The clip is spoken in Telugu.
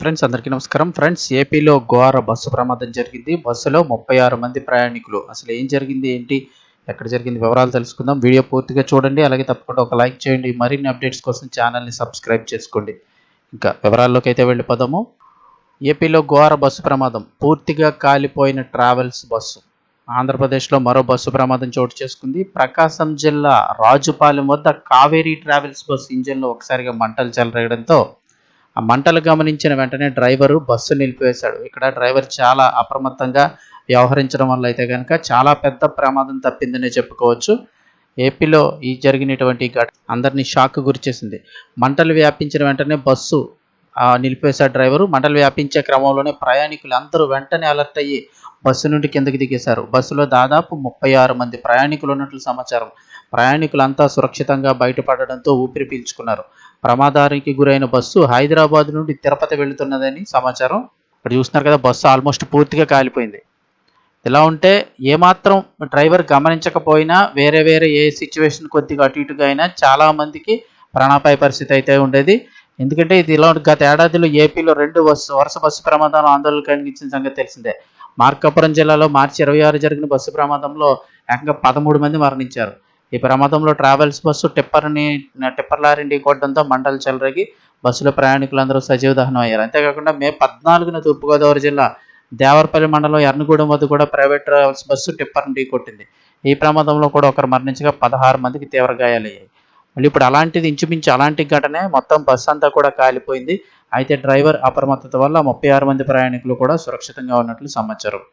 హాయ్ ఫ్రెండ్స్, అందరికీ నమస్కారం. ఫ్రెండ్స్, ఏపీలో ఘోర బస్సు ప్రమాదం జరిగింది. బస్సులో 36 మంది ప్రయాణికులు. అసలు ఏం జరిగింది, ఏంటి, ఎక్కడ జరిగింది, వివరాలు తెలుసుకుందాం. వీడియో పూర్తిగా చూడండి. అలాగే తప్పకుండా ఒక లైక్ చేయండి. మరిన్ని అప్డేట్స్ కోసం ఛానల్ని సబ్స్క్రైబ్ చేసుకోండి. ఇంకా వివరాల్లోకి అయితే వెళ్ళిపోదాము. ఏపీలో ఘోర బస్సు ప్రమాదం. పూర్తిగా కాలిపోయిన ట్రావెల్స్ బస్సు. ఆంధ్రప్రదేశ్లో మరో బస్సు ప్రమాదం చోటు చేసుకుంది. ప్రకాశం జిల్లా రాజుపాలెం వద్ద కావేరీ ట్రావెల్స్ బస్సు ఇంజిన్లో ఒకసారిగా మంటలు చెలరేయడంతో ఆ మంటలు గమనించిన వెంటనే డ్రైవరు బస్సు నిలిపివేశాడు. ఇక్కడ డ్రైవర్ చాలా అప్రమత్తంగా వ్యవహరించడం వల్ల అయితే కనుక చాలా పెద్ద ప్రమాదం తప్పిందనే చెప్పుకోవచ్చు. ఏపీలో ఈ జరిగినటువంటి ఘటన అందరినీ షాక్ గురిచేసింది. మంటలు వ్యాపించిన వెంటనే బస్సు నిలిపేశాడు డ్రైవరు. మంటలు వ్యాపించే క్రమంలోనే ప్రయాణికులు అందరూ వెంటనే అలర్ట్ అయ్యి బస్సు నుండి కిందకి దిగేశారు. బస్సులో దాదాపు 36 మంది ప్రయాణికులు ఉన్నట్లు సమాచారం. ప్రయాణికులంతా సురక్షితంగా బయటపడడంతో ఊపిరి పీల్చుకున్నారు. ప్రమాదానికి గురైన బస్సు హైదరాబాద్ నుండి తిరుపతి వెళుతున్నదని సమాచారం. ఇక్కడ చూస్తున్నారు కదా, బస్సు ఆల్మోస్ట్ పూర్తిగా కాలిపోయింది. ఇలా ఉంటే ఏమాత్రం డ్రైవర్ గమనించకపోయినా వేరే ఏ సిచ్యువేషన్ కొద్దిగా అటు ఇటుగా అయినా చాలామందికి ప్రాణాపాయ పరిస్థితి అయితే ఉండేది. ఎందుకంటే ఇది ఇలా గత ఏడాదిలో ఏపీలో 2 వరుస బస్సు ప్రమాదాలు ఆందోళన కలిగించిన సంగతి తెలిసిందే. మార్కాపురం జిల్లాలో మార్చి 26 జరిగిన బస్సు ప్రమాదంలో ఏకంగా 13 మంది మరణించారు. ఈ ప్రమాదంలో ట్రావెల్స్ బస్సు టిప్పర్ లారీని ఢీకొట్టడంతో మంటలు చెలరేగి బస్సులో ప్రయాణికులందరూ సజీవ దహనం అయ్యారు. అంతేకాకుండా మే 14న తూర్పుగోదావరి జిల్లా దేవరపల్లి మండలం ఎర్నగూడెం వద్ద కూడా ప్రైవేట్ ట్రావెల్స్ బస్సు టిప్పర్ని ఢీకొట్టింది. ఈ ప్రమాదంలో కూడా ఒకరు మరణించగా 16 మందికి తీవ్ర గాయాలయ్యాయి. మళ్ళీ ఇప్పుడు అలాంటిది ఇంచుమించు అలాంటి ఘటనే, మొత్తం బస్సు అంతా కూడా కాలిపోయింది. అయితే డ్రైవర్ అప్రమత్తత వల్ల 36 మంది ప్రయాణికులు కూడా సురక్షితంగా ఉన్నట్లు సమాచారం.